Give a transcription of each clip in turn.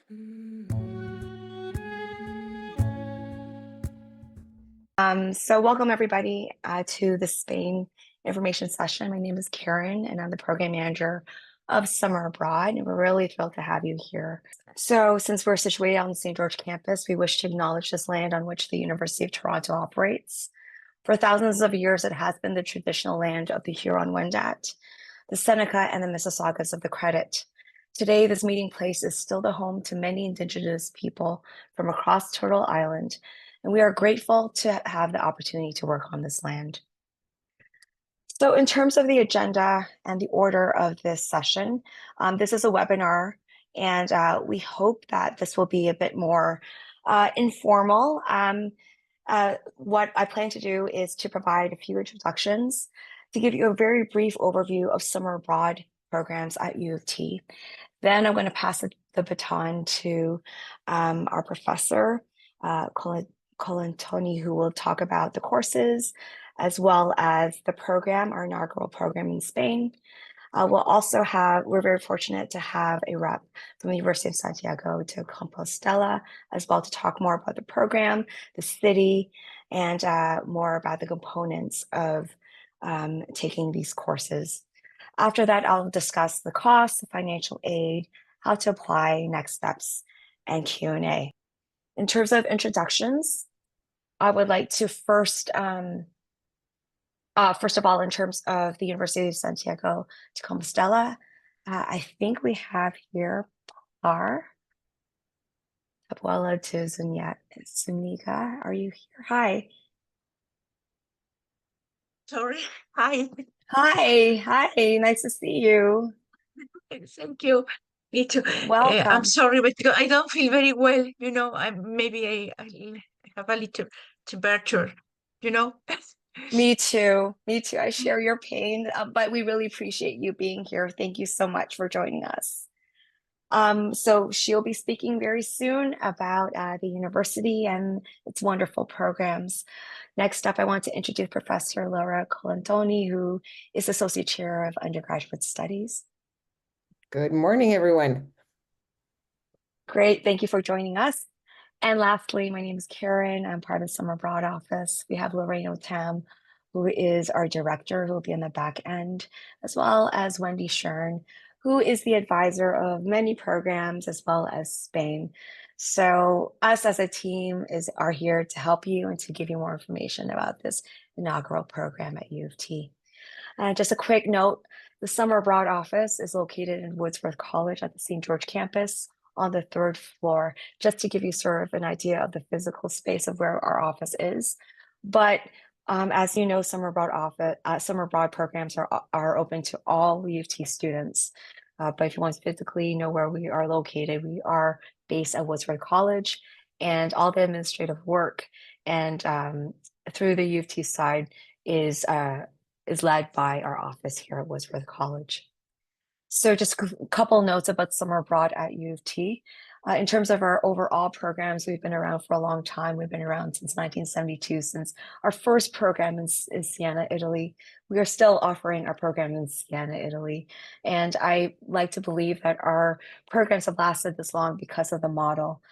So welcome everybody to the Spain information session. My name is Karen and I'm the program manager of Summer Abroad, and we're really thrilled to have you here. So since we're situated on the St. George campus, we wish to acknowledge this land on which the University of Toronto operates. For thousands of years, it has been the traditional land of the Huron-Wendat, the Seneca, and the Mississaugas of the Credit. Today, this meeting place is still the home to many Indigenous people from across Turtle Island, and we are grateful to have the opportunity to work on this land. So in terms of the agenda and the order of this session, this is a webinar, and we hope that this will be a bit more informal. What I plan to do is to provide a few introductions to give you a very brief overview of summer abroad programs at U of T. Then I'm going to pass the baton to our professor, Colin Tony, who will talk about the courses as well as the program, our inaugural program in Spain. We're very fortunate to have a rep from the University of Santiago de Compostela as well to talk more about the program, the city, and more about the components of taking these courses. After that, I'll discuss the costs, the financial aid, how to apply, next steps, and Q&A. In terms of introductions, I would like to first of all, in terms of the University of Santiago de Compostela, I think we have here Pilar Taboada-de-Zúñiga. Are you here? Hi. Sorry. Hi. Hi. Nice to see you. Thank you. Me too. Welcome. I'm sorry, but I don't feel very well. I have a little temperature. Me too. I share your pain, but we really appreciate you being here. Thank you so much for joining us. So she'll be speaking very soon about the university and its wonderful programs. Next up, I want to introduce Professor Laura Colantoni, who is Associate Chair of Undergraduate Studies. Good morning, everyone. Great. Thank you for joining us. And lastly, my name is Karen. I'm part of the Summer Abroad office. We have Lorraine Tam, who is our director, who will be on the back end, as well as Wendy Shern, who is the advisor of many programs, as well as Spain. So us as a team are here to help you and to give you more information about this inaugural program at U of T. Just a quick note, the Summer Abroad office is located in Wordsworth College at the St. George campus on the 3rd floor, just to give you sort of an idea of the physical space of where our office is. But as you know, Summer Abroad programs are open to all U of T students. But if you want to physically know where we are located, we are based at Wordsworth College, and all the administrative work and through the U of T side is led by our office here at Wordsworth College. So just a couple notes about Summer Abroad at U of T. In terms of our overall programs, we've been around for a long time. We've been around since 1972, since our first program in Siena, Italy. We are still offering our program in Siena, Italy. And I like to believe that our programs have lasted this long because of the model.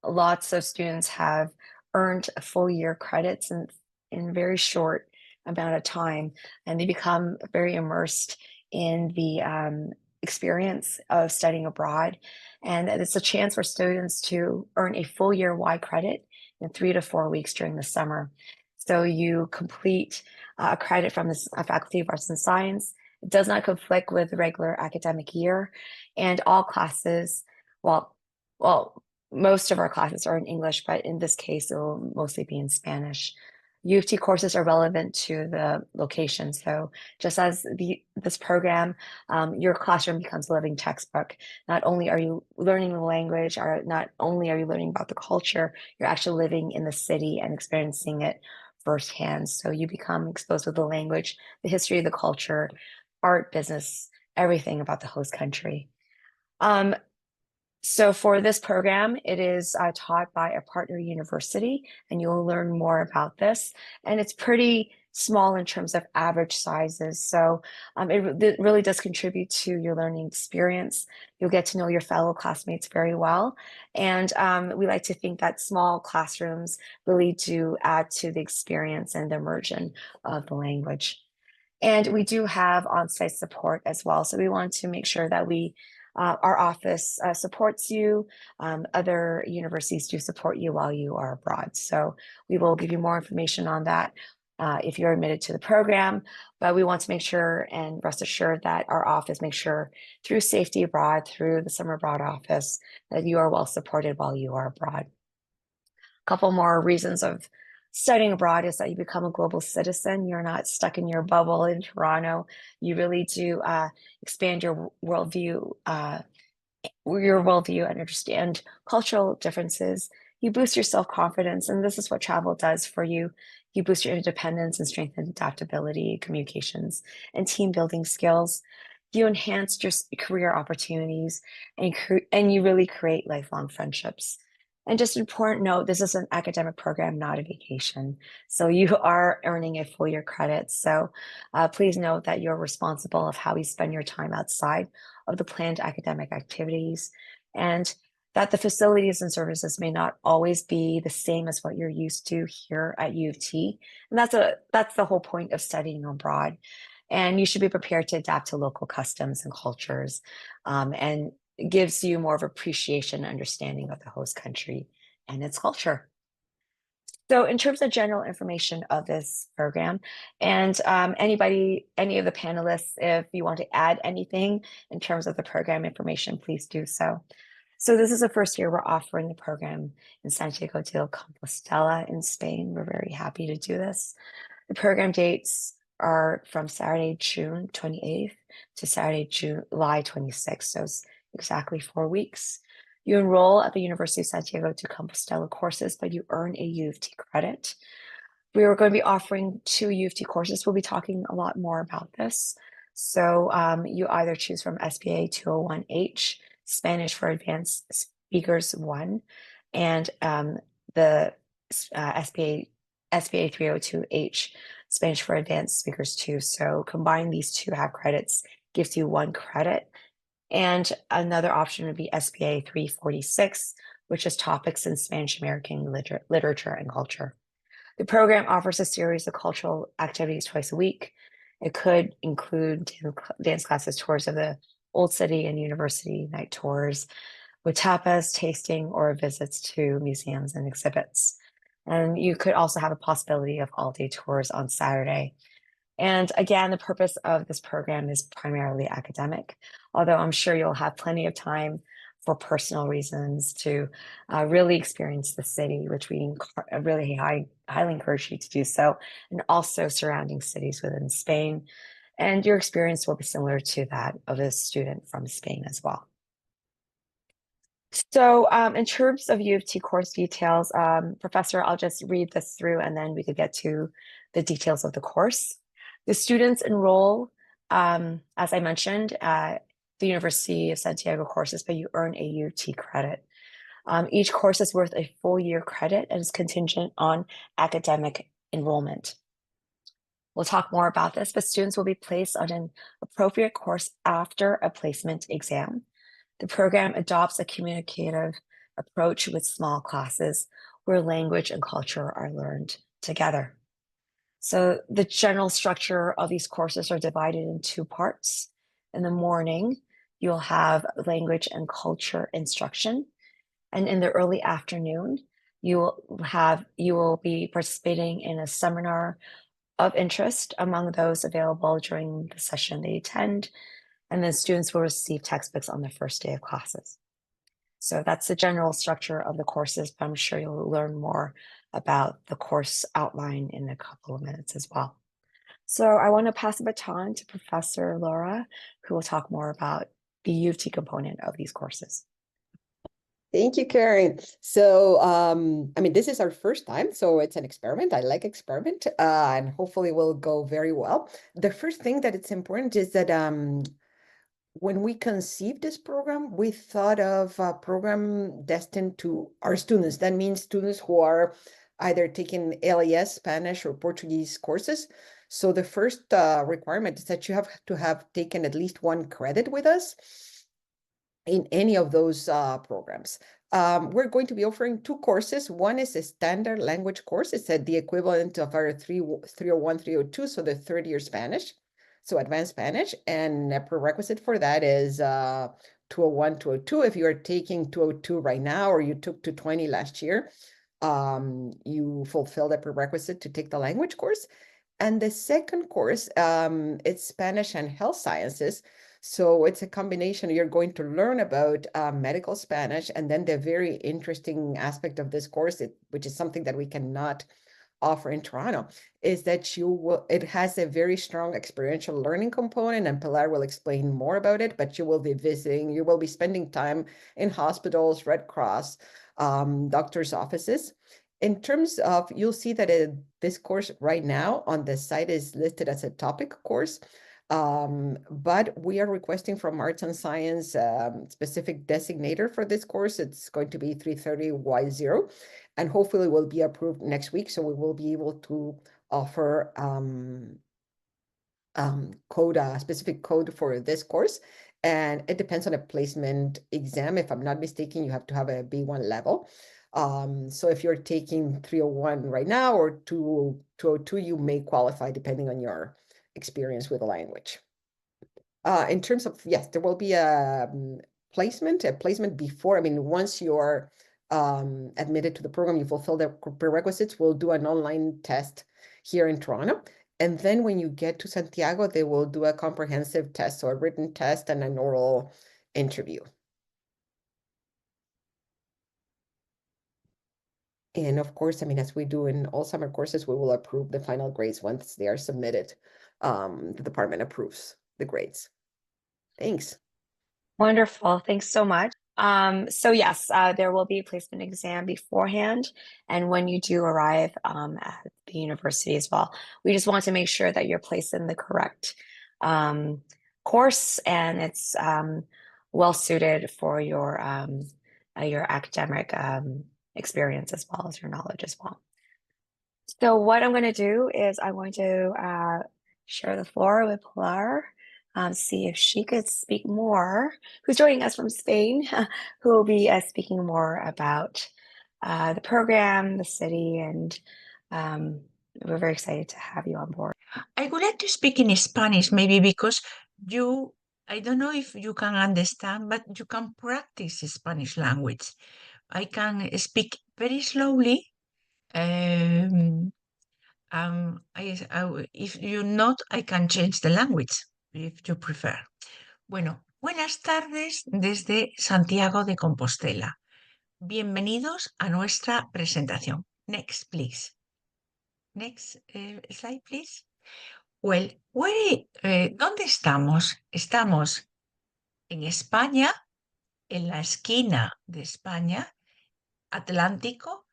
Lots of students have earned a full year credits in very short amount of time, and they become very immersed in the experience of studying abroad. And it's a chance for students to earn a full year Y credit in 3 to 4 weeks during the summer. So you complete a credit from the Faculty of Arts and Science. It does not conflict with the regular academic year, and all classes, well, most of our classes are in English, but in this case, it will mostly be in Spanish. U of T courses are relevant to the location. So just as this program, your classroom becomes a living textbook. Not only are you learning the language, or not only are you learning about the culture, you're actually living in the city and experiencing it firsthand. So you become exposed to the language, the history of the culture, art, business, everything about the host country. So for this program, it is taught by a partner university, and you'll learn more about this. And it's pretty small in terms of average sizes. So it really does contribute to your learning experience. You'll get to know your fellow classmates very well. And we like to think that small classrooms really do add to the experience and the immersion of the language. And we do have on-site support as well. So we want to make sure that our office supports you. Other universities do support you while you are abroad. So we will give you more information on that if you're admitted to the program. But we want to make sure and rest assured that our office makes sure through Safety Abroad, through the Summer Abroad office, that you are well supported while you are abroad. A couple more reasons of studying abroad is that you become a global citizen. You're not stuck in your bubble in Toronto. You really do expand your worldview and understand cultural differences. You boost your self-confidence, and this is what travel does for you. You boost your independence and strengthen adaptability, communications, and team building skills. You enhance your career opportunities, and you really create lifelong friendships. And just an important note, this is an academic program, not a vacation. So you are earning a full year credit. So please note that you're responsible of how you spend your time outside of the planned academic activities, and that the facilities and services may not always be the same as what you're used to here at U of T. And that's the whole point of studying abroad. And you should be prepared to adapt to local customs and cultures, and it gives you more of appreciation and understanding of the host country and its culture. So in terms of general information of this program, and any of the panelists, if you want to add anything in terms of the program information, please do so. So this is the first year we're offering the program in Santiago de Compostela in Spain. We're very happy to do this. The program dates are from Saturday, June 28th to Saturday, July 26th. So it's exactly 4 weeks. You enroll at the University of Santiago de Compostela courses, but you earn a U of T credit. We are going to be offering 2 U of T courses. We'll be talking a lot more about this. So you either choose from SBA 201H, Spanish for Advanced Speakers 1, and the SBA 302H, Spanish for Advanced Speakers 2. So combine these 2 half credits gives you 1 credit. And another option would be SBA 346, which is Topics in Spanish American Literature and Culture. The program offers a series of cultural activities twice a week. It could include dance classes, tours of the Old City and University night tours with tapas, tasting, or visits to museums and exhibits. And you could also have a possibility of all-day tours on Saturday. And again, the purpose of this program is primarily academic, although I'm sure you'll have plenty of time for personal reasons to really experience the city, which we really highly encourage you to do so, and also surrounding cities within Spain. And your experience will be similar to that of a student from Spain as well. So in terms of U of T course details, Professor, I'll just read this through and then we could get to the details of the course. The students enroll, as I mentioned, at the University of Santiago courses, but you earn a U of T credit. Each course is worth a full year credit and is contingent on academic enrollment. We'll talk more about this, but students will be placed on an appropriate course after a placement exam. The program adopts a communicative approach with small classes where language and culture are learned together. So the general structure of these courses are divided in 2 parts. In the morning, you'll have language and culture instruction. And in the early afternoon, you will be participating in a seminar of interest among those available during the session they attend. And then students will receive textbooks on the first day of classes. So that's the general structure of the courses, but I'm sure you'll learn more about the course outline in a couple of minutes as well. So I want to pass the baton to Professor Laura, who will talk more about the U of T component of these courses. Thank you, Karen. So, I mean, this is our first time, so it's an experiment. I like experiment, and hopefully will go very well. The first thing that it's important is that when we conceived this program, we thought of a program destined to our students. That means students who are either taking LAS, Spanish, or Portuguese courses. So the first requirement is that you have to have taken at least 1 credit with us in any of those programs. We're going to be offering 2 courses. One is a standard language course. It's at the equivalent of our 301, 302, so the 3rd-year Spanish, so advanced Spanish. And a prerequisite for that is 201, 202. If you are taking 202 right now, or you took 220 last year, you fulfill the prerequisite to take the language course. And the second course, it's Spanish and Health Sciences. So it's a combination. You're going to learn about medical Spanish, and then the very interesting aspect of this course, which is something that we cannot offer in Toronto, is that it has a very strong experiential learning component, and Pilar will explain more about it, but you will be spending time in hospitals, Red Cross, doctors' offices. In terms of, you'll see that this course right now on the site is listed as a topic course. But we are requesting from Arts and Science specific designator for this course. It's going to be 330Y0, and hopefully will be approved next week. So we will be able to offer specific code for this course. And it depends on a placement exam. If I'm not mistaken, you have to have a B1 level. So if you're taking 301 right now or 202, you may qualify depending on your experience with the language. In terms of, yes, there will be a placement before. I mean, once you're admitted to the program, you fulfill the prerequisites, we'll do an online test here in Toronto. And then when you get to Santiago, they will do a comprehensive test, so a written test and an oral interview. And of course, I mean, as we do in all summer courses, we will approve the final grades once they are submitted. The department approves the grades. Thanks. Wonderful. Thanks so much. So yes, there will be a placement exam beforehand, and when you do arrive at the university as well. We just want to make sure that you're placed in the correct course, and it's well suited for your academic experience as well as your knowledge as well. So what I'm going to do is I'm going to share the floor with Pilar, see if she could speak more, who's joining us from Spain, who will be speaking more about the program, the city, and we're very excited to have you on board. I would like to speak in Spanish, maybe because I don't know if you can understand, but you can practice Spanish language. I can speak very slowly. If you not, I can change the language if you prefer. Bueno, buenas tardes desde Santiago de Compostela. Bienvenidos a nuestra presentación. Next, please. Next slide, please. Well, ¿dónde estamos? Estamos en España, en la esquina de España, Atlántico,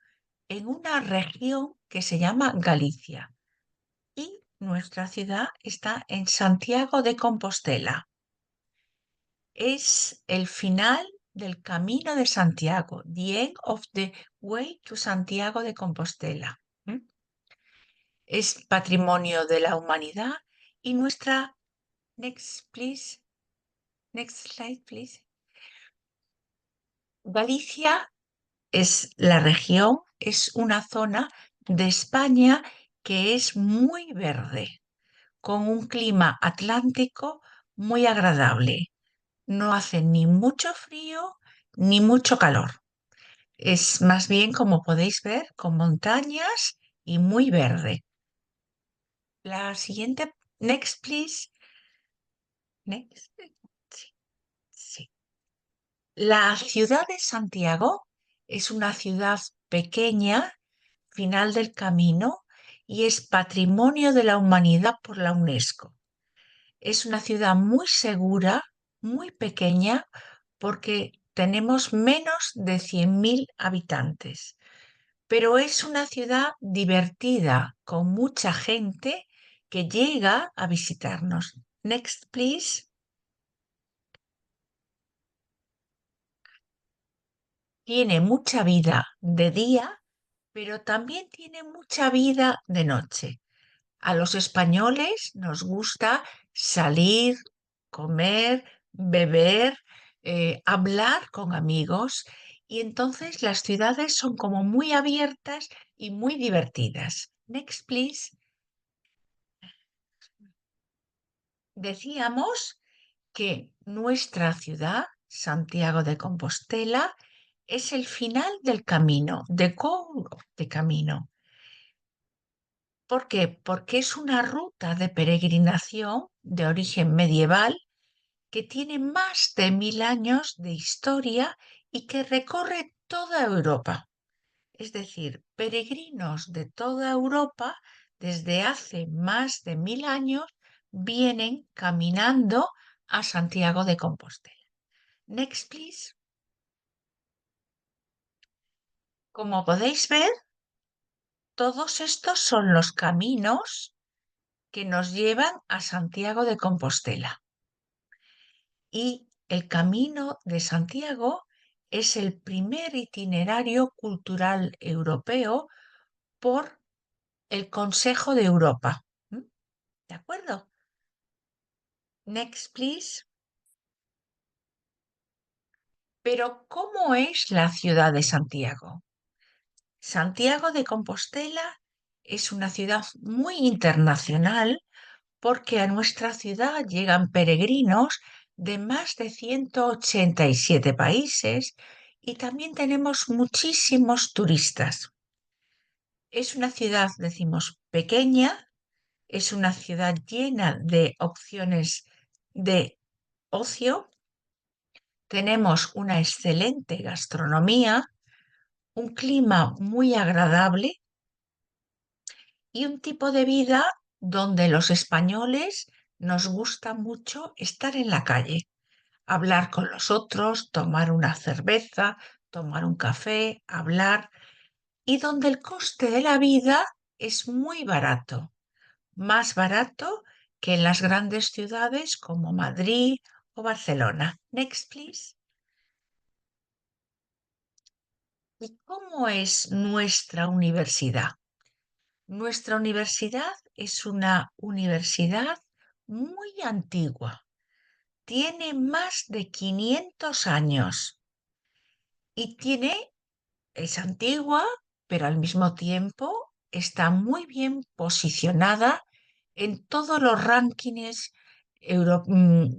en una región que se llama Galicia. Y nuestra ciudad está en Santiago de Compostela. Es el final del camino de Santiago, the end of the way to Santiago de Compostela. Es patrimonio de la humanidad y nuestra... Next, please. Next slide, please. Galicia es la región, es una zona de España que es muy verde, con un clima atlántico muy agradable. No hace ni mucho frío ni mucho calor. Es más bien, como podéis ver, con montañas y muy verde. La siguiente, next, please. Next. Sí. La ciudad de Santiago es una ciudad pequeña, final del camino, y es patrimonio de la humanidad por la UNESCO. Es una ciudad muy segura, muy pequeña, porque tenemos menos de 100.000 habitantes. Pero es una ciudad divertida, con mucha gente que llega a visitarnos. Next, please. Tiene mucha vida de día pero también tiene mucha vida de noche. A los españoles nos gusta salir, comer, beber, hablar con amigos, y entonces las ciudades son como muy abiertas y muy divertidas. Next, please. Decíamos que nuestra ciudad, Santiago de Compostela, es el final del camino, the goal of the camino. ¿Por qué? Porque es una ruta de peregrinación de origen medieval que tiene más de 1000 años de historia y que recorre toda Europa. Es decir, peregrinos de toda Europa desde hace más de 1000 años vienen caminando a Santiago de Compostela. Next, please. Como podéis ver, todos estos son los caminos que nos llevan a Santiago de Compostela. Y el Camino de Santiago es el primer itinerario cultural europeo por el Consejo de Europa. ¿De acuerdo? Next, please. Pero, ¿cómo es la ciudad de Santiago? Santiago de Compostela es una ciudad muy internacional porque a nuestra ciudad llegan peregrinos de más de 187 países y también tenemos muchísimos turistas. Es una ciudad, decimos, pequeña, es una ciudad llena de opciones de ocio, tenemos una excelente gastronomía, un clima muy agradable y un tipo de vida donde los españoles nos gusta mucho estar en la calle, hablar con los otros, tomar una cerveza, tomar un café, hablar, y donde el coste de la vida es muy barato, más barato que en las grandes ciudades como Madrid o Barcelona. Next, please. ¿Y cómo es nuestra universidad? Nuestra universidad es una universidad muy antigua. Tiene más de 500 años y es antigua, pero al mismo tiempo está muy bien posicionada en todos los rankings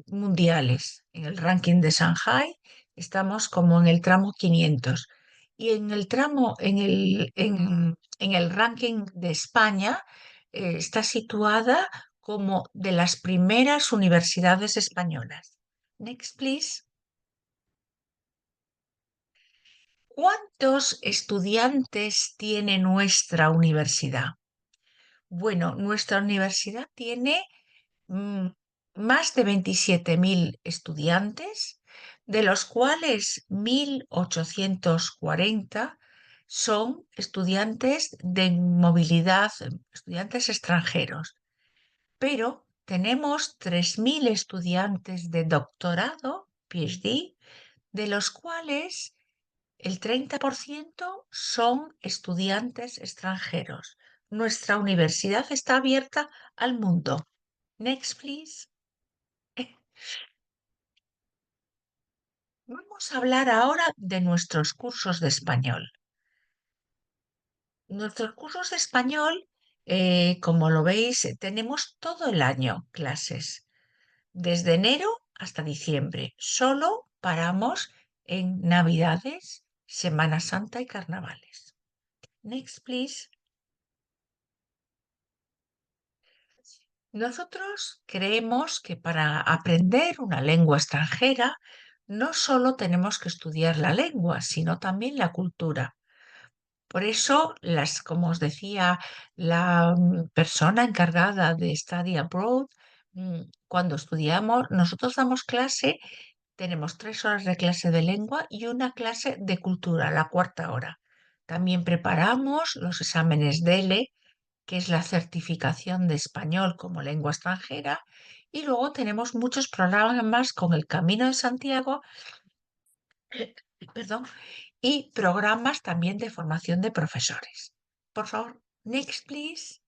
mundiales. En el ranking de Shanghai estamos como en el tramo 500 y en el ranking de España está situada como de las primeras universidades españolas. Next, please. ¿Cuántos estudiantes tiene nuestra universidad? Bueno, nuestra universidad tiene mm, más de 27.000 estudiantes, de los cuales 1.840 son estudiantes de movilidad, estudiantes extranjeros, pero tenemos 3.000 estudiantes de doctorado, PhD, de los cuales el 30% son estudiantes extranjeros. Nuestra universidad está abierta al mundo. Next, please. Vamos a hablar ahora de nuestros cursos de español. Nuestros cursos de español, como lo veis, tenemos todo el año clases, desde enero hasta diciembre. Solo paramos en Navidades, Semana Santa y Carnavales. Next, please. Nosotros creemos que para aprender una lengua extranjera no solo tenemos que estudiar la lengua, sino también la cultura. Por eso, como os decía, la persona encargada de Study Abroad, cuando estudiamos, nosotros damos clase, tenemos 3 horas de clase de lengua y una clase de cultura, la cuarta hora. También preparamos los exámenes DELE, que es la certificación de español como lengua extranjera, y luego tenemos muchos programas con el Camino de Santiago, perdón, y programas también de formación de profesores. por favor, next, please.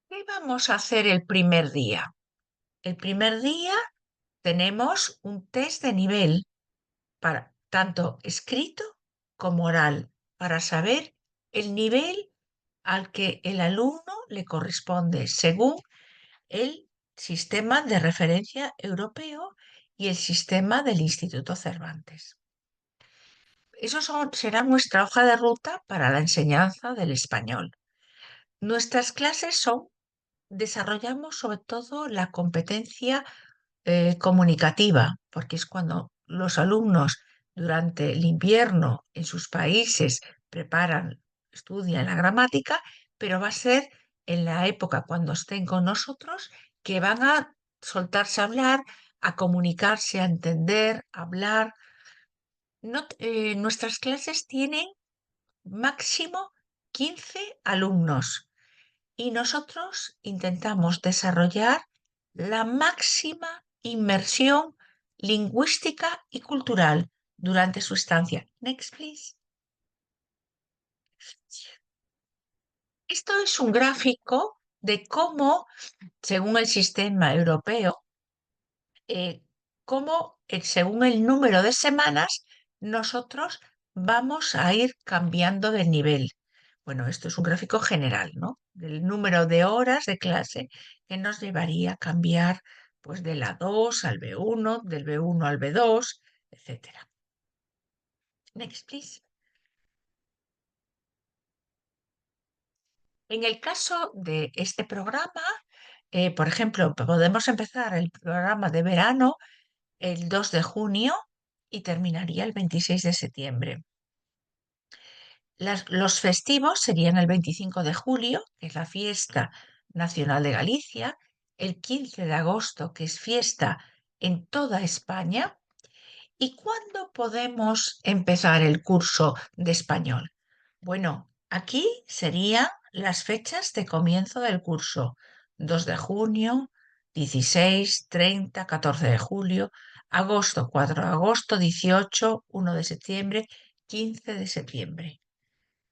¿Qué vamos a hacer el primer día? El primer día tenemos un test de nivel para tanto escrito como oral, para saber el nivel al que el alumno le corresponde según el sistema de referencia europeo y el sistema del Instituto Cervantes. Será nuestra hoja de ruta para la enseñanza del español. Nuestras clases desarrollamos sobre todo la competencia comunicativa, porque es cuando los alumnos durante el invierno en sus países estudian la gramática, pero va a ser en la época cuando estén con nosotros que van a soltarse a hablar, a comunicarse, a entender, a hablar. Nuestras clases tienen máximo 15 alumnos y nosotros intentamos desarrollar la máxima inmersión lingüística y cultural durante su estancia. Next, please. Esto es un gráfico de cómo, según el sistema europeo, según el número de semanas, nosotros vamos a ir cambiando de nivel. Bueno, esto es un gráfico general, ¿no? Del número de horas de clase que nos llevaría a cambiar pues de la 2 al B1, del B1 al B2, etc. Next, please. En el caso de este programa, por ejemplo, podemos empezar el programa de verano el 2 de junio y terminaría el 26 de septiembre. Los festivos serían el 25 de julio, que es la fiesta nacional de Galicia, el 15 de agosto, que es fiesta en toda España. ¿Y cuándo podemos empezar el curso de español? Bueno, aquí serían las fechas de comienzo del curso. 2 de junio, 16, 30, 14 de julio, agosto, 4 de agosto, 18, 1 de septiembre, 15 de septiembre.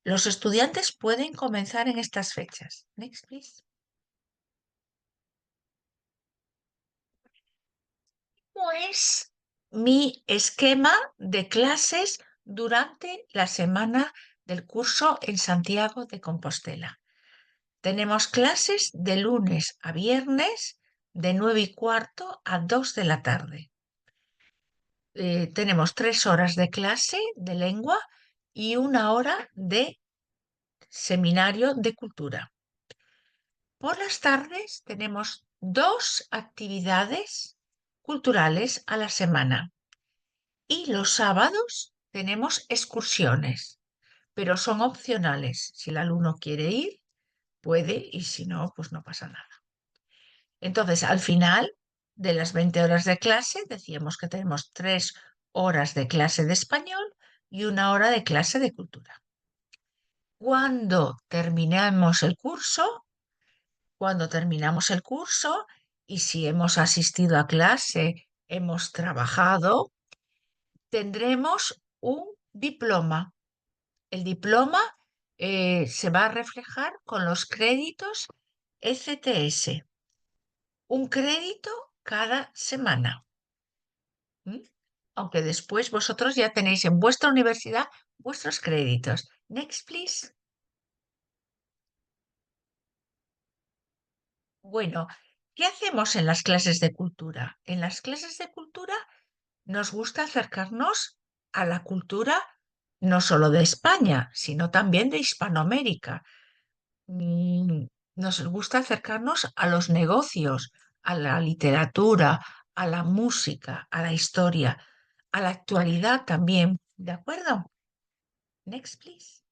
Los estudiantes pueden comenzar en estas fechas. Next, please. ¿Cómo es mi esquema de clases durante la semana del curso en Santiago de Compostela? Tenemos clases de lunes a viernes de 9:15 a 2 de la tarde. Tenemos 3 horas de clase de lengua y 1 hora de seminario de cultura. Por las tardes tenemos 2 actividades culturales a la semana y los sábados tenemos excursiones, pero son opcionales. Si el alumno quiere ir, puede, y si no, pues no pasa nada. Entonces, al final de las 20 horas de clase, decíamos que tenemos 3 horas de clase de español y 1 hora de clase de cultura. Cuando terminamos el curso, y si hemos asistido a clase, hemos trabajado, tendremos un diploma. El diploma se va a reflejar con los créditos ECTS. Un crédito cada semana. Aunque después vosotros ya tenéis en vuestra universidad vuestros créditos. Next, please. Bueno, ¿qué hacemos en las clases de cultura? En las clases de cultura nos gusta acercarnos a la cultura no solo de España, sino también de Hispanoamérica. Nos gusta acercarnos a los negocios, a la literatura, a la música, a la historia, a la actualidad también. ¿De acuerdo? Next, please.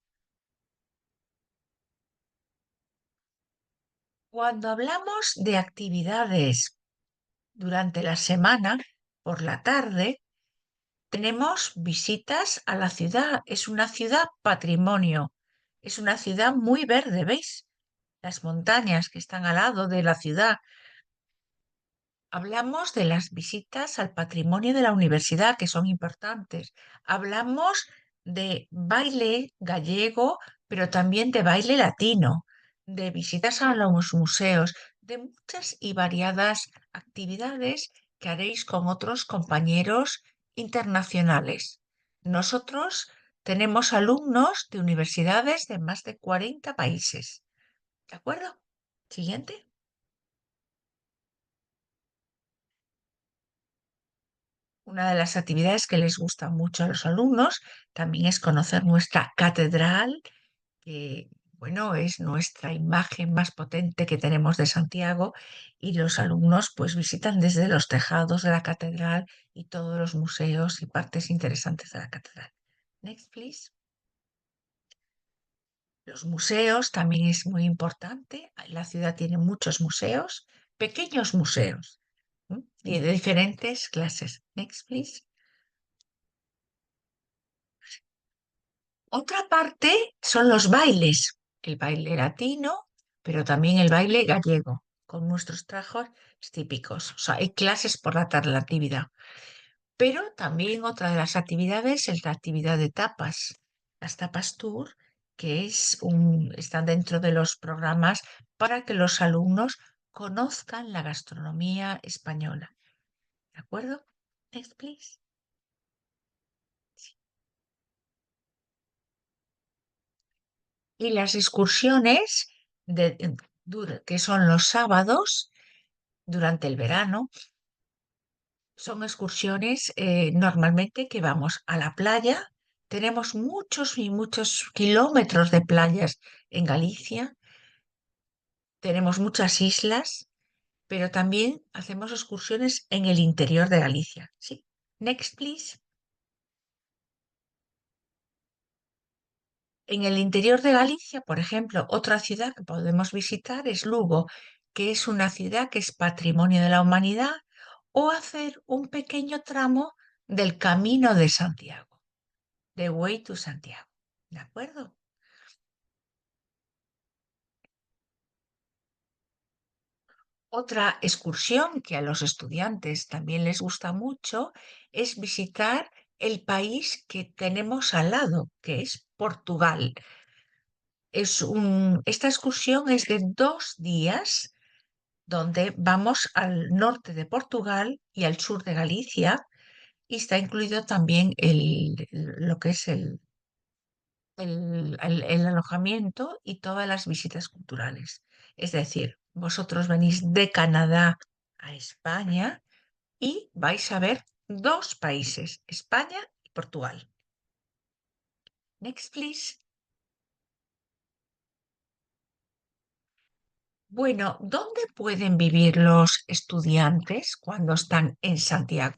Cuando hablamos de actividades durante la semana, por la tarde, tenemos visitas a la ciudad. Es una ciudad patrimonio. Es una ciudad muy verde, ¿veis? Las montañas que están al lado de la ciudad. Hablamos de las visitas al patrimonio de la universidad, que son importantes. Hablamos de baile gallego, pero también de baile latino, de visitas a los museos, de muchas y variadas actividades que haréis con otros compañeros internacionales. Nosotros tenemos alumnos de universidades de más de 40 países. ¿De acuerdo? Siguiente. Una de las actividades que les gusta mucho a los alumnos también es conocer nuestra catedral, que, bueno, es nuestra imagen más potente que tenemos de Santiago, y los alumnos pues visitan desde los tejados de la catedral y todos los museos y partes interesantes de la catedral. Next, please. Los museos también es muy importante. La ciudad tiene muchos museos, pequeños museos, y de diferentes clases. Next, please. Otra parte son los bailes, el baile latino, pero también el baile gallego, con nuestros trajos típicos. O sea, hay clases por la tarde, la actividad. Pero también otra de las actividades es la actividad de tapas, las tapas tour, que están dentro de los programas para que los alumnos conozcan la gastronomía española. ¿De acuerdo? Next, please. Y las excursiones que son los sábados durante el verano, son excursiones normalmente que vamos a la playa. Tenemos muchos y muchos kilómetros de playas en Galicia, tenemos muchas islas, pero también hacemos excursiones en el interior de Galicia. Sí. Next, please. En el interior de Galicia, por ejemplo, otra ciudad que podemos visitar es Lugo, que es una ciudad que es patrimonio de la humanidad, o hacer un pequeño tramo del Camino de Santiago, The Way to Santiago. ¿De acuerdo? Otra excursión que a los estudiantes también les gusta mucho es visitar el país que tenemos al lado, que es Portugal. Esta excursión es de 2 días, donde vamos al norte de Portugal y al sur de Galicia, y está incluido también lo que es el alojamiento y todas las visitas culturales. Es decir, vosotros venís de Canadá a España y vais a ver 2 países, España y Portugal. Next, please. Bueno, ¿dónde pueden vivir los estudiantes cuando están en Santiago?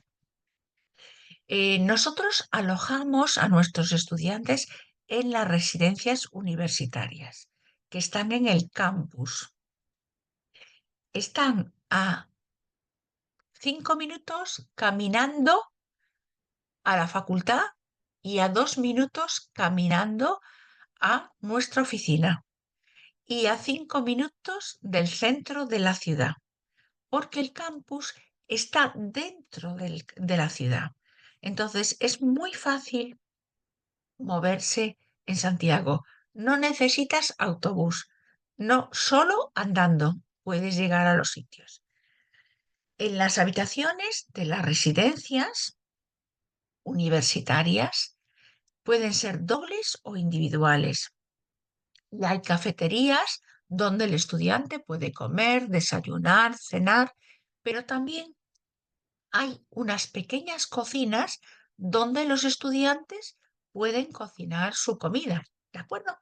Nosotros alojamos a nuestros estudiantes en las residencias universitarias, que están en el campus. Están a 5 minutos caminando a la facultad y a 2 minutos caminando a nuestra oficina y a 5 minutos del centro de la ciudad, porque el campus está dentro de la ciudad. Entonces es muy fácil moverse en Santiago. No necesitas autobús, no, solo andando puedes llegar a los sitios. En las habitaciones de las residencias universitarias pueden ser dobles o individuales. Y hay cafeterías donde el estudiante puede comer, desayunar, cenar, pero también hay unas pequeñas cocinas donde los estudiantes pueden cocinar su comida. ¿De acuerdo?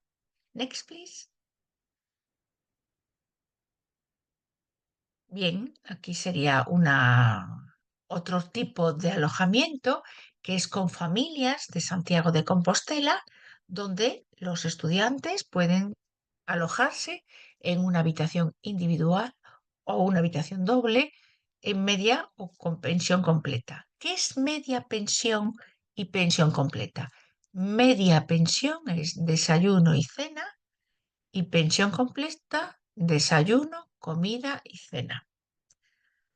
Next, please. Bien, aquí sería otro tipo de alojamiento que es con familias de Santiago de Compostela, donde los estudiantes pueden alojarse en una habitación individual o una habitación doble, en media o con pensión completa. ¿Qué es media pensión y pensión completa? Media pensión es desayuno y cena, y pensión completa, desayuno, comida y cena.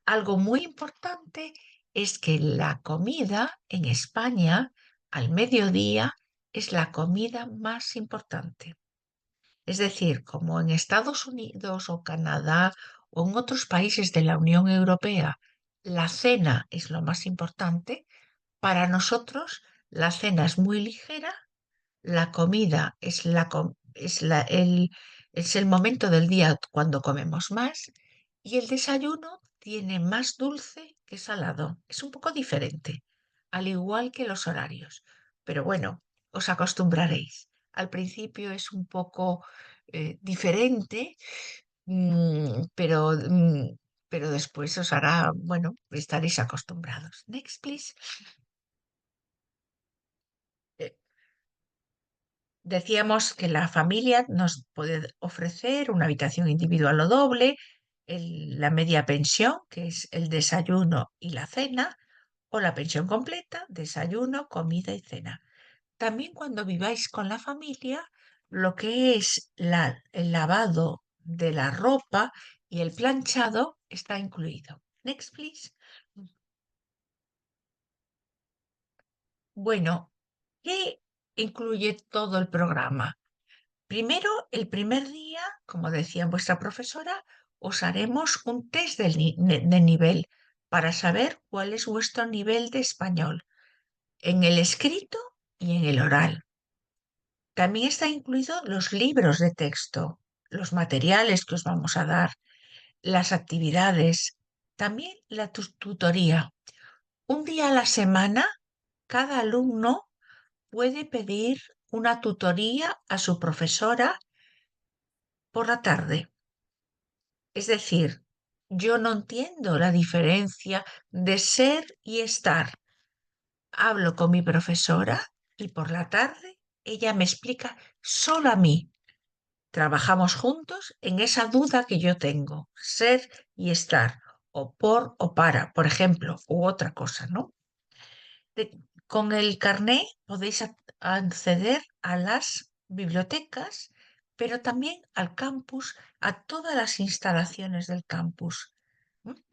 Algo muy importante es que la comida en España al mediodía es la comida más importante. Es decir, como en Estados Unidos o Canadá o en otros países de la Unión Europea, la cena es lo más importante, para nosotros la cena es muy ligera, la comida es el momento del día cuando comemos más y el desayuno tiene más dulce que salado. Es un poco diferente, al igual que los horarios. Pero bueno, os acostumbraréis. Al principio es un poco diferente, mm, pero, mm, pero después os hará, bueno, estaréis acostumbrados. Next, please. Eh, Decíamos que la familia nos puede ofrecer una habitación individual o doble, la media pensión, que es el desayuno y la cena, o la pensión completa, desayuno, comida y cena. También cuando viváis con la familia, lo que es el lavado de la ropa y el planchado está incluido. Next, please. Bueno, ¿qué incluye todo el programa? Primero, el primer día, como decía vuestra profesora, os haremos un test de nivel para saber cuál es vuestro nivel de español en el escrito y en el oral. También está incluido los libros de texto, los materiales que os vamos a dar, las actividades, también la tutoría. Un día a la semana, cada alumno puede pedir una tutoría a su profesora por la tarde. Es decir, yo no entiendo la diferencia de ser y estar. Hablo con mi profesora y por la tarde ella me explica solo a mí. Trabajamos juntos en esa duda que yo tengo, ser y estar, o por o para, por ejemplo, u otra cosa, ¿no? Con el carné podéis acceder a las bibliotecas, pero también al campus, a todas las instalaciones del campus,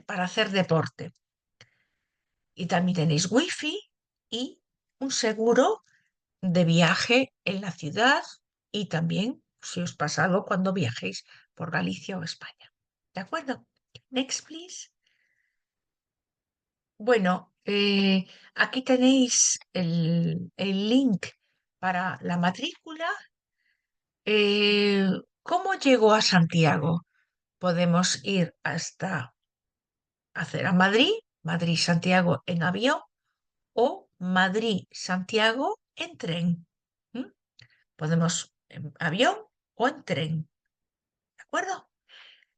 para hacer deporte. Y también tenéis wifi y un seguro de viaje en la ciudad y también si os pasa algo cuando viajéis por Galicia o España. ¿De acuerdo? Next, please. Bueno, aquí tenéis el link para la matrícula. ¿Cómo llego a Santiago? Podemos ir hasta hacer a Madrid, Madrid-Santiago en avión o Madrid-Santiago en tren. ¿Mm? Podemos en avión o en tren, ¿de acuerdo?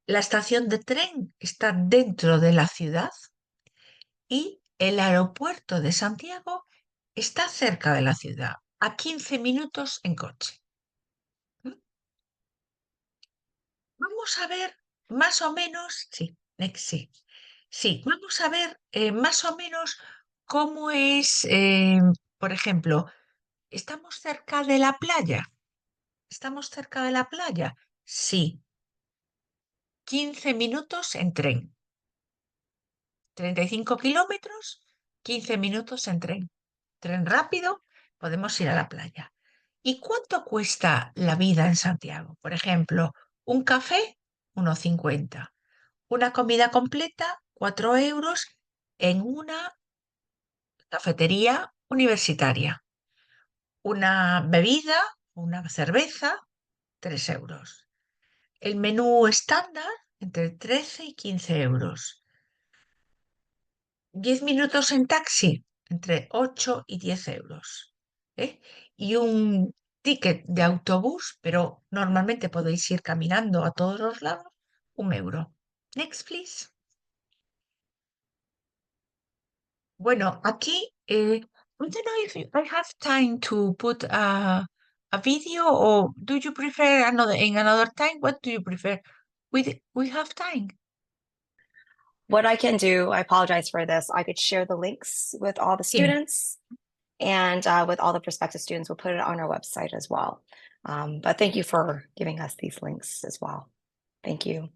La estación de tren está dentro de la ciudad y el aeropuerto de Santiago está cerca de la ciudad, a 15 minutos en coche. ¿Mm? Vamos a ver más o menos, sí, sí, sí, vamos a ver más o menos cómo es, por ejemplo, ¿estamos cerca de la playa? ¿Estamos cerca de la playa? Sí, 15 minutos en tren. 35 kilómetros, 15 minutos en tren. Tren rápido, podemos ir a la playa. ¿Y cuánto cuesta la vida en Santiago? Por ejemplo, un café, 1,50. Una comida completa, 4 euros en una cafetería universitaria. Una bebida, una cerveza, 3 euros. El menú estándar, entre 13 y 15 euros. 10 minutos en taxi, entre 8 y 10 euros. ¿Eh? Y un ticket de autobús, pero normalmente podéis ir caminando a todos los lados, 1 euro. Next, please. Bueno, aquí, I don't know if I have time to put a video or do you prefer another time? What do you prefer? We have time. What I can do, I apologize for this, I could share the links with all the Sí. students and with all the prospective students. We'll put it on our website as well. But thank you for giving us these links as well. Thank you.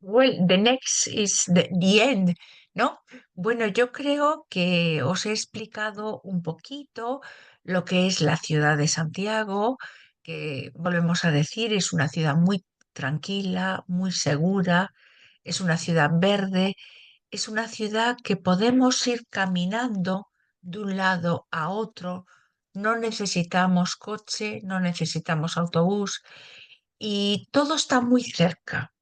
Well, the next is the end, ¿no? Bueno, yo creo que os he explicado un poquito lo que es la ciudad de Santiago, que volvemos a decir, es una ciudad muy tranquila, muy segura, es una ciudad verde, es una ciudad que podemos ir caminando de un lado a otro, no necesitamos coche, no necesitamos autobús y todo está muy cerca.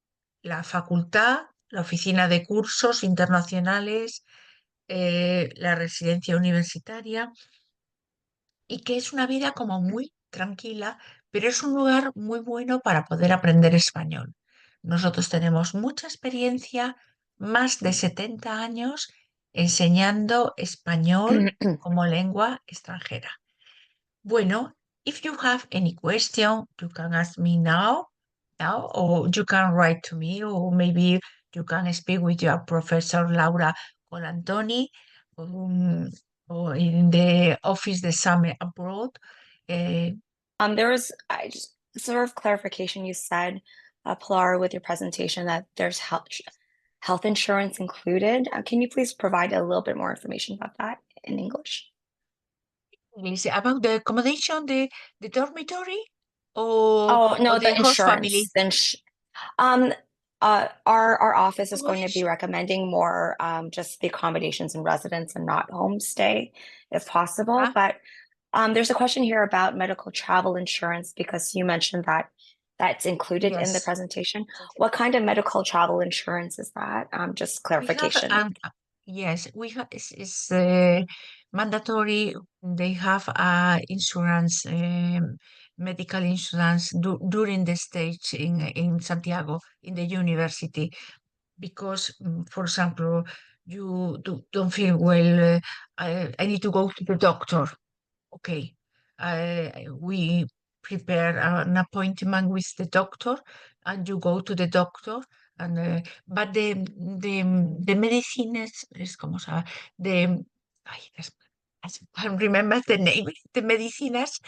La facultad, la oficina de cursos internacionales, la residencia universitaria, y que es una vida como muy tranquila, pero es un lugar muy bueno para poder aprender español. Nosotros tenemos mucha experiencia, más de 70 años, enseñando español como lengua extranjera. Bueno, if you have any question, you can ask me now, or you can write to me, or maybe you can speak with your professor Laura Colantoni, um, or in the office the summer abroad. There was just sort of clarification you said, Pilar, with your presentation that there's health insurance included. Can you please provide a little bit more information about that in English? Is it about the accommodation, the dormitory, Oh, or no, the the host family? insurance. Um, our office is going to be Accommodation? recommending more just the accommodations and residence and not homestay if possible. Ah, But there's a question here about medical travel insurance because you mentioned that that's included in the yes. presentation. What kind of medical travel insurance is that? Just We have, clarification. yes, we have, it's mandatory. They have insurance, medical insurance during the stage in Santiago, in the university, because, for example, you don't feel well, I need to go to the doctor. Okay, we prepare an appointment with the doctor, and you go to the doctor. And but the medicines is como se llama? Ay, I can't remember the name. The medicines,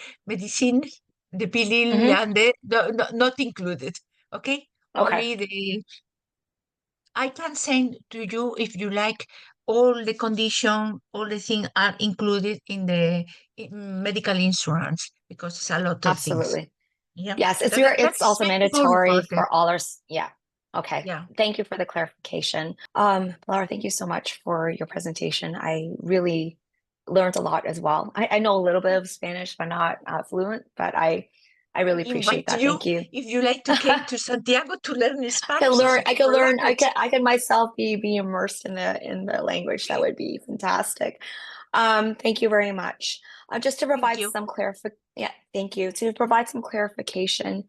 the pill Hmm. and not included. Okay, Okay, only the. I can send to you if you like all the condition, all the things are included in the medical insurance because it's a lot of things. absolutely. Yeah, Yes, it's that's also very more mandatory important. for all yeah. Okay. Yeah, Thank you for the clarification. Laura, thank you so much for your presentation. I really learned a lot as well. I know a little bit of Spanish, but not fluent, but I really appreciate invite that. you Thank you. if you like to come to Santiago to learn I could Spanish. It's learn, a I could beautiful learn, language. I could myself be immersed in the language. That would be fantastic. Thank you very much. Just to Thank provide you. some yeah, thank you. To provide some clarification,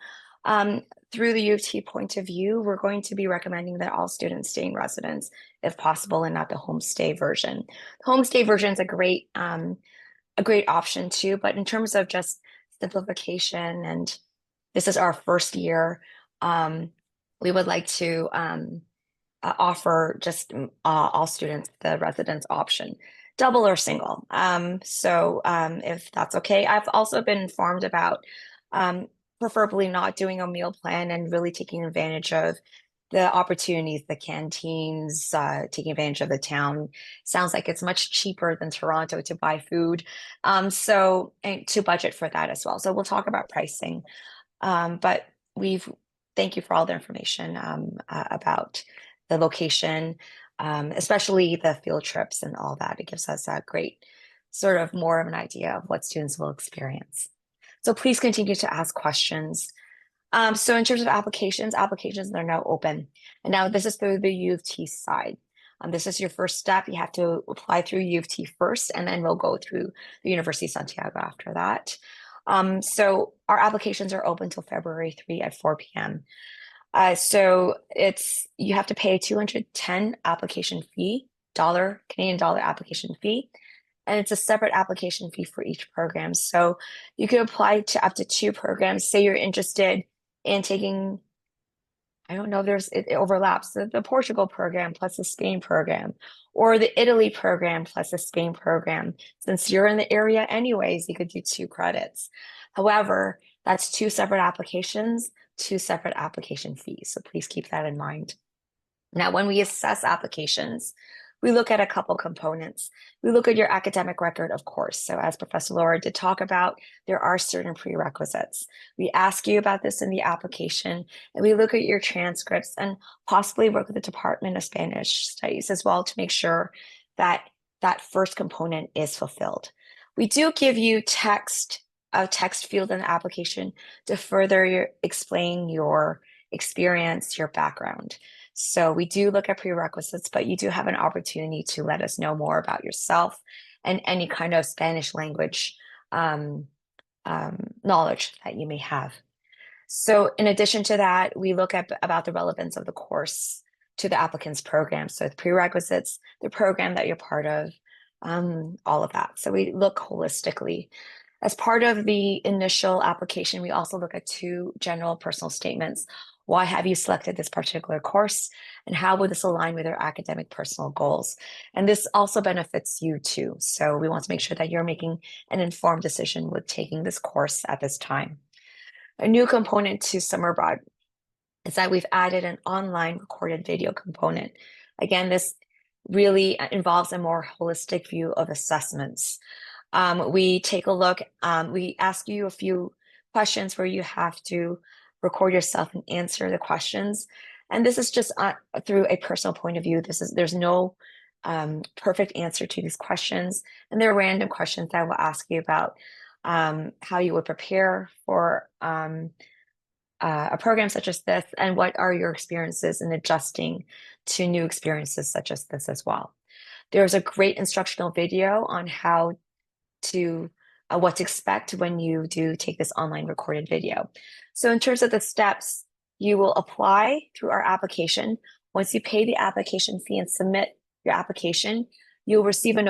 through the U of T point of view, we're going to be recommending that all students stay in residence if possible and not the homestay version. The homestay version is a great option too, but in terms of just simplification, and this is our first year, we would like to offer just all students the residence option, double or single. If that's okay, I've also been informed about preferably not doing a meal plan and really taking advantage of the opportunities, the canteens, taking advantage of the town. Sounds like it's much cheaper than Toronto to buy food. And to budget for that as well. So we'll talk about pricing. But thank you for all the information about the location, especially the field trips and all that. It gives us a great sort of more of an idea of what students will experience. So please continue to ask questions. So in terms of applications are now open. And now this is through the U of T side. This is your first step. You have to apply through U of T first, and then we'll go through the University of Santiago after that. So our applications are open till February 3 at 4 p.m. So you have to pay a 210 application fee, Canadian dollar application fee, and it's a separate application fee for each program. So you could apply to up to 2 programs. Say you're interested in taking, I don't know if it overlaps, the Portugal program plus the Spain program, or the Italy program plus the Spain program. Since you're in the area anyways, you could do 2 credits. However, that's 2 separate applications, 2 separate application fees. So please keep that in mind. Now, when we assess applications, we look at a couple components. We look at your academic record, of course. So as Professor Laura did talk about, there are certain prerequisites. We ask you about this in the application, and we look at your transcripts and possibly work with the Department of Spanish Studies as well to make sure that that first component is fulfilled. We do give you a text field in the application to further explain your experience, your background. So we do look at prerequisites, but you do have an opportunity to let us know more about yourself and any kind of Spanish language knowledge that you may have. So in addition to that, we look at about the relevance of the course to the applicant's program. So the prerequisites, the program that you're part of, all of that. So we look holistically. As part of the initial application, we also look at 2 general personal statements. Why have you selected this particular course? And how would this align with your academic personal goals? And this also benefits you too. So we want to make sure that you're making an informed decision with taking this course at this time. A new component to Summer Abroad is that we've added an online recorded video component. Again, this really involves a more holistic view of assessments. We take a look, we ask you a few questions where you have to record yourself and answer the questions. And this is just through a personal point of view. There's no perfect answer to these questions. And they're random questions that will ask you about how you would prepare for a program such as this, and what are your experiences in adjusting to new experiences such as this as well. There's a great instructional video on how to what to expect when you do take this online recorded video. So in terms of the steps, you will apply through our application. Once you pay the application fee and submit your application, you'll receive a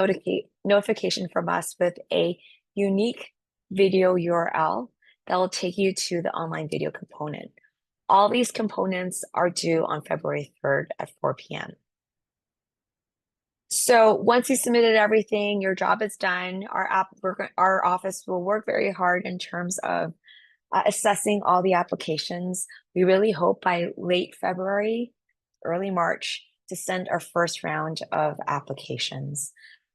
notification from us with a unique video URL that will take you to the online video component. All these components are due on February 3rd at 4 p.m. So once you submitted everything, your job is done. Our office will work very hard in terms of assessing all the applications. We really hope by late February, early March, to send our first round of applications.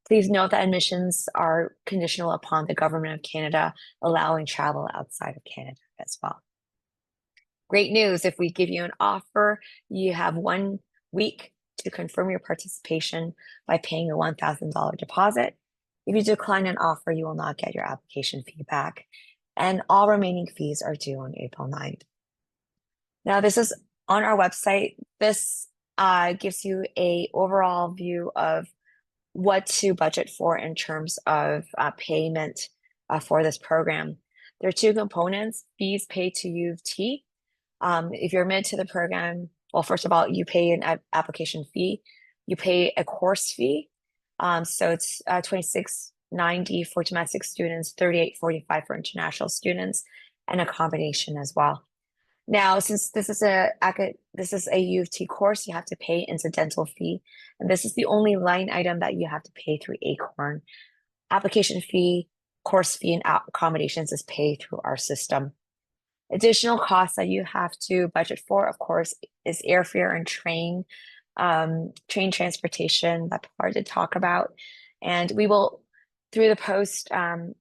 Please note that admissions are conditional upon the Government of Canada allowing travel outside of Canada as well. Great news, if we give you an offer, you have 1 week to confirm your participation by paying a $1,000 deposit. If you decline an offer, you will not get your application fee back, and all remaining fees are due on April 9th. Now, this is on our website. This gives you an overall view of what to budget for in terms of payment for this program. There are 2 components: fees paid to U of T. If you're admitted to the program, well, first of all, you pay an application fee. You pay a course fee. So it's $26.90 for domestic students, $38.45 for international students, and a combination as well. Now, since this is a U of T course, you have to pay incidental fee, and this is the only line item that you have to pay through ACORN. Application fee, course fee, and accommodations is paid through our system. Additional costs that you have to budget for, of course, is airfare and train transportation that Pilar did talk about. And we will, through the post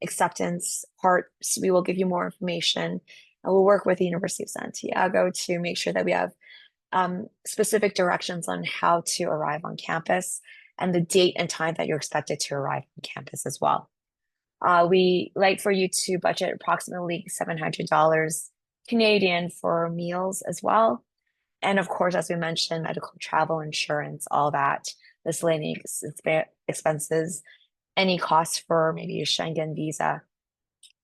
acceptance parts, we will give you more information. And we'll work with the University of Santiago to make sure that we have specific directions on how to arrive on campus and the date and time that you're expected to arrive on campus as well. We like for you to budget approximately $700 Canadian for meals as well. And of course, as we mentioned, medical, travel, insurance, all that, miscellaneous expenses, any costs for maybe a Schengen visa,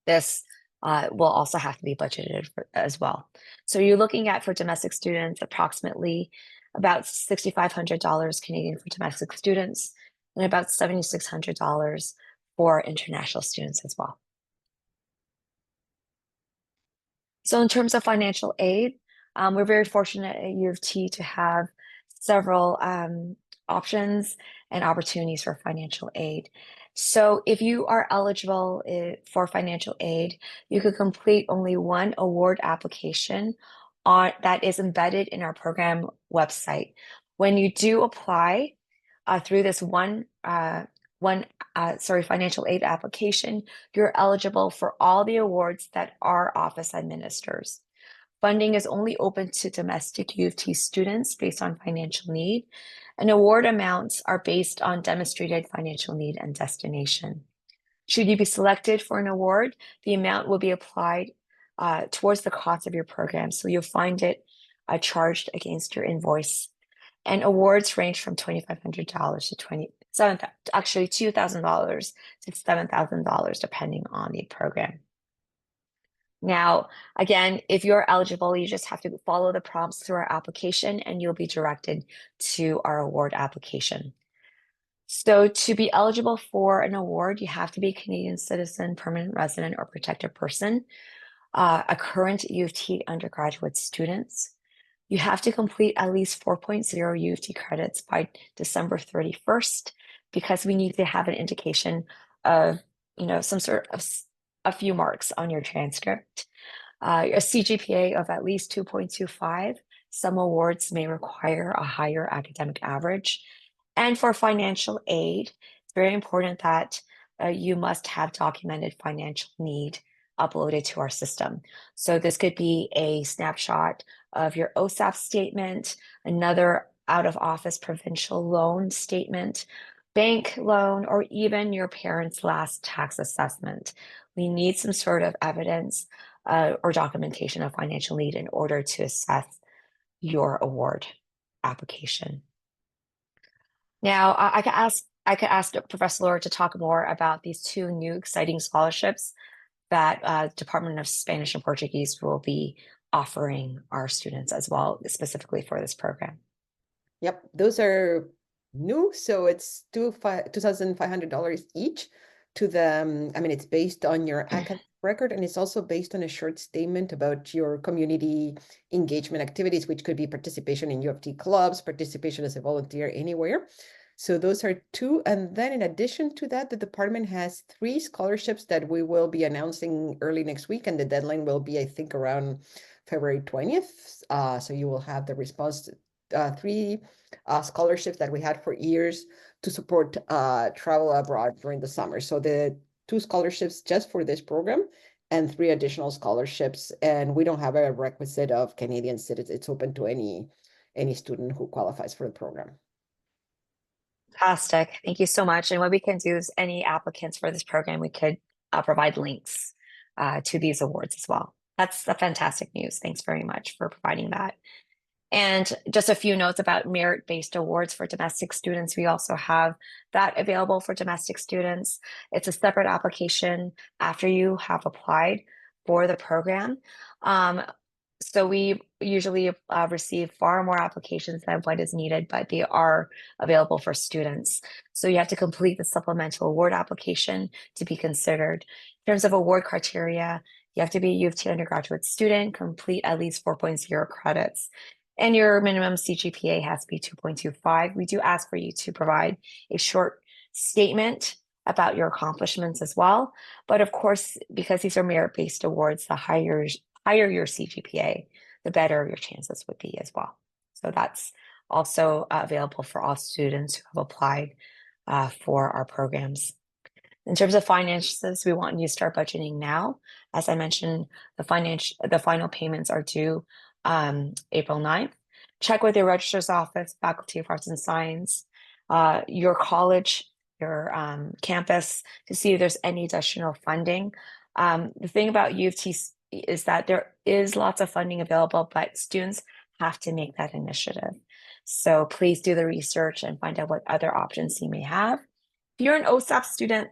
this will also have to be budgeted for, as well. So you're looking at, for domestic students, approximately about $6,500 Canadian for domestic students, and about $7,600 for international students as well. So in terms of financial aid, we're very fortunate at U of T to have several options and opportunities for financial aid. So if you are eligible for financial aid, you could complete only 1 award application that is embedded in our program website. When you do apply through this financial aid application, you're eligible for all the awards that our office administers. Funding is only open to domestic U of T students based on financial need, and award amounts are based on demonstrated financial need and destination. Should you be selected for an award, the amount will be applied towards the cost of your program. So you'll find it charged against your invoice. And awards range from $2,500 to $2,000 to $7,000, depending on the program. Now, again, if you're eligible, you just have to follow the prompts through our application and you'll be directed to our award application. So to be eligible for an award, you have to be a Canadian citizen, permanent resident, or protected person, a current U of T undergraduate students. You have to complete at least 4.0 U of T credits by December 31st, because we need to have an indication of, some sort of a few marks on your transcript. A CGPA of at least 2.25. Some awards may require a higher academic average. And for financial aid, it's very important that you must have documented financial need uploaded to our system. So this could be a snapshot of your OSAP statement, another out-of-office provincial loan statement, bank loan, or even your parents' last tax assessment. We need some sort of evidence or documentation of financial need in order to assess your award application. Now, I could ask Professor Laura to talk more about these two new exciting scholarships that Department of Spanish and Portuguese will be offering our students as well, specifically for this program. Yep, those are new, so it's $2,500 each to the, it's based on your academic record, and it's also based on a short statement about your community engagement activities, which could be participation in U of T clubs, participation as a volunteer anywhere. So those are two. And then in addition to that, the department has 3 scholarships that we will be announcing early next week. And the deadline will be, I think, around February 20th. So you will have the response to 3 scholarships that we had for years to support travel abroad during the summer. So the 2 scholarships just for this program and 3 additional scholarships. And we don't have a requisite of Canadian citizens. It's open to any student who qualifies for the program. Fantastic. Thank you so much. And what we can do is any applicants for this program, we could provide links to these awards as well. That's the fantastic news. Thanks very much for providing that. And just a few notes about merit-based awards for domestic students. We also have that available for domestic students. It's a separate application after you have applied for the program. So we usually receive far more applications than what is needed, but they are available for students. So you have to complete the supplemental award application to be considered. In terms of award criteria, you have to be a U of T undergraduate student, complete at least 4.0 credits, and your minimum CGPA has to be 2.25. We do ask for you to provide a short statement about your accomplishments as well. But of course, because these are merit-based awards, the higher your CGPA, the better your chances would be as well. So that's also available for all students who have applied for our programs. In terms of finances, we want you to start budgeting now. As I mentioned, the final payments are due April 9th. Check with your registrar's office, Faculty of Arts and Science, your college, your campus, to see if there's any additional funding. The thing about U of T is that there is lots of funding available, but students have to make that initiative. So please do the research and find out what other options you may have. If you're an OSAP student,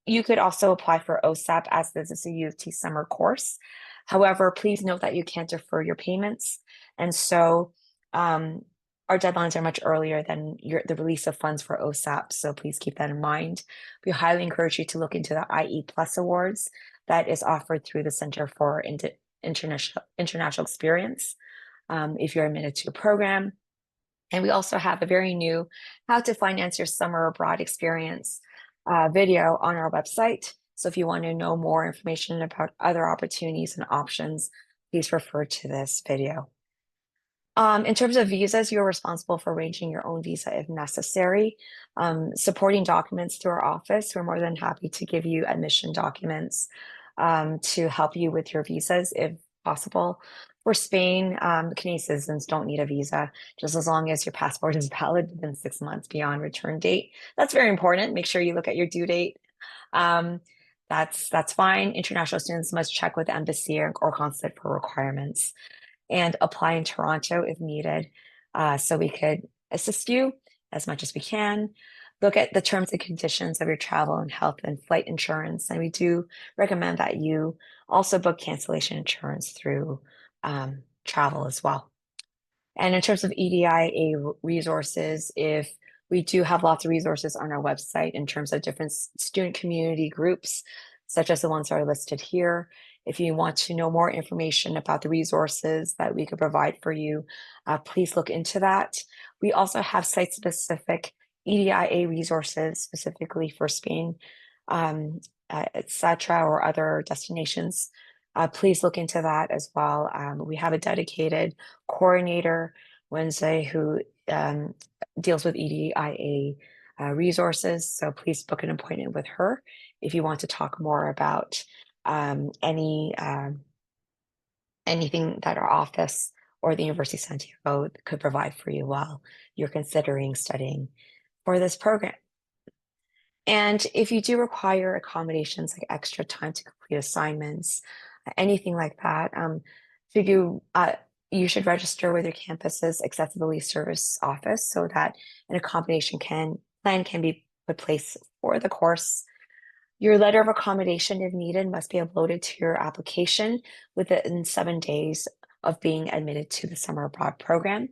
you could also apply for OSAP, as this is a U of T summer course. However, please note that you can't defer your payments. And so our deadlines are much earlier than the release of funds for OSAP. So please keep that in mind. We highly encourage you to look into the IE Plus Awards that is offered through the Center for International Experience if you're admitted to a program. And we also have a very new How to Finance Your Summer Abroad Experience video on our website. So if you want to know more information about other opportunities and options, please refer to this video. In terms of visas, you're responsible for arranging your own visa if necessary. Supporting documents through our office, we're more than happy to give you admission documents to help you with your visas if possible. For Spain, Canadian citizens don't need a visa, just as long as your passport is valid within 6 months beyond return date. That's very important. Make sure you look at your due date. That's fine. International students must check with the embassy or consulate for requirements and apply in Toronto if needed. So we could assist you as much as we can. Look at the terms and conditions of your travel and health and flight insurance. And we do recommend that you also book cancellation insurance through travel as well. And in terms of EDIA resources, if we do have lots of resources on our website in terms of different student community groups, such as the ones that are listed here. If you want to know more information about the resources that we could provide for you, please look into that. We also have site-specific EDIA resources specifically for Spain, etc., or other destinations. Please look into that as well. We have a dedicated coordinator, Wednesday, who deals with EDIA resources. So please book an appointment with her if you want to talk more about anything that our office or the University of Santiago could provide for you while you're considering studying for this program. And if you do require accommodations like extra time to complete assignments, anything like that, you should register with your campus's accessibility service office so that an accommodation plan can be put place for the course. Your letter of accommodation, if needed, must be uploaded to your application within 7 days of being admitted to the summer abroad program.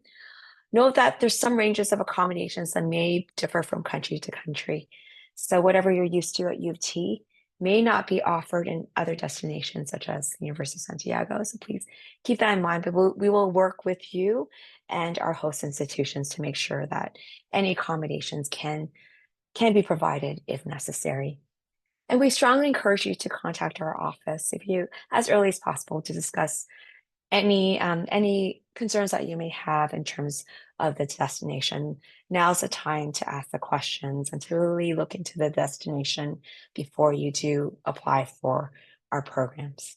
Note that there's some ranges of accommodations that may differ from country to country. So whatever you're used to at U of T may not be offered in other destinations such as the University of Santiago. So please keep that in mind, but we will work with you and our host institutions to make sure that any accommodations can be provided if necessary. And we strongly encourage you to contact our office as early as possible to discuss any concerns that you may have in terms of the destination. Now's the time to ask the questions and to really look into the destination before you do apply for our programs.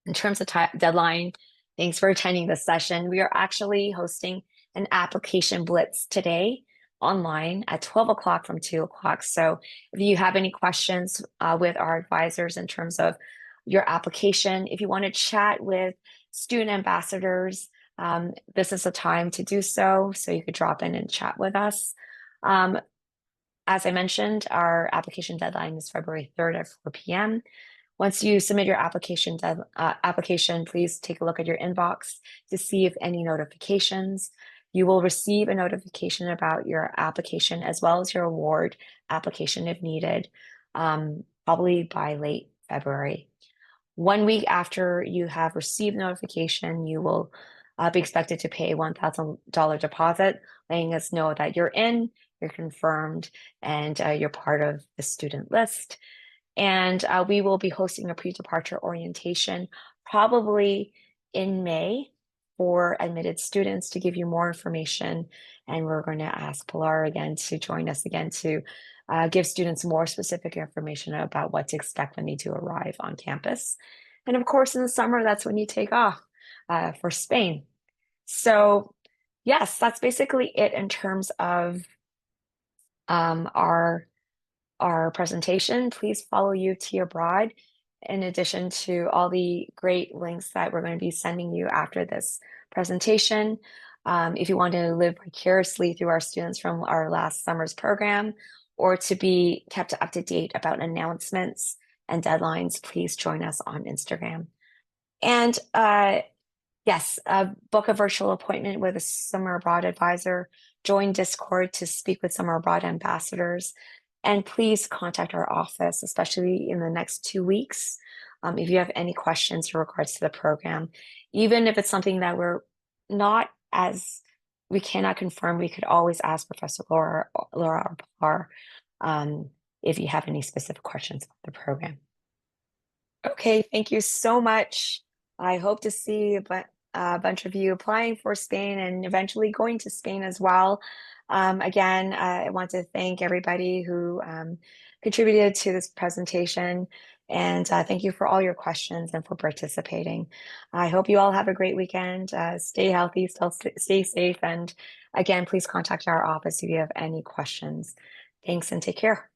In terms of deadline, thanks for attending this session. We are actually hosting an application blitz today online at 12 o'clock from 2 o'clock. So if you have any questions with our advisors in terms of your application, if you want to chat with student ambassadors, this is the time to do so. So you could drop in and chat with us. As I mentioned, our application deadline is February 3rd at 4 p.m. Once you submit your application, please take a look at your inbox to see if any notifications. You will receive a notification about your application as well as your award application if needed, probably by late February. 1 week after you have received notification, you will be expected to pay a $1,000 deposit, letting us know that you're confirmed, and you're part of the student list. And we will be hosting a pre-departure orientation probably in May for admitted students to give you more information. And we're going to ask Pilar again to join us again to give students more specific information about what to expect when they do arrive on campus. And of course, in the summer, that's when you take off for Spain. So yes, that's basically it in terms of our presentation. Please follow UT Abroad in addition to all the great links that we're going to be sending you after this presentation. If you want to live vicariously through our students from our last summer's program, or to be kept up to date about announcements and deadlines, please join us on Instagram. And yes, book a virtual appointment with a summer abroad advisor, join Discord to speak with summer abroad ambassadors, and please contact our office, especially in the next 2 weeks, if you have any questions in regards to the program. Even if it's something that we cannot confirm, we could always ask Professor Laura or Pilar if you have any specific questions about the program. Okay, thank you so much. I hope to see a bunch of you applying for Spain and eventually going to Spain as well. Again, I want to thank everybody who contributed to this presentation, and thank you for all your questions and for participating. I hope you all have a great weekend. Stay healthy, still stay safe, and again, please contact our office if you have any questions. Thanks and take care.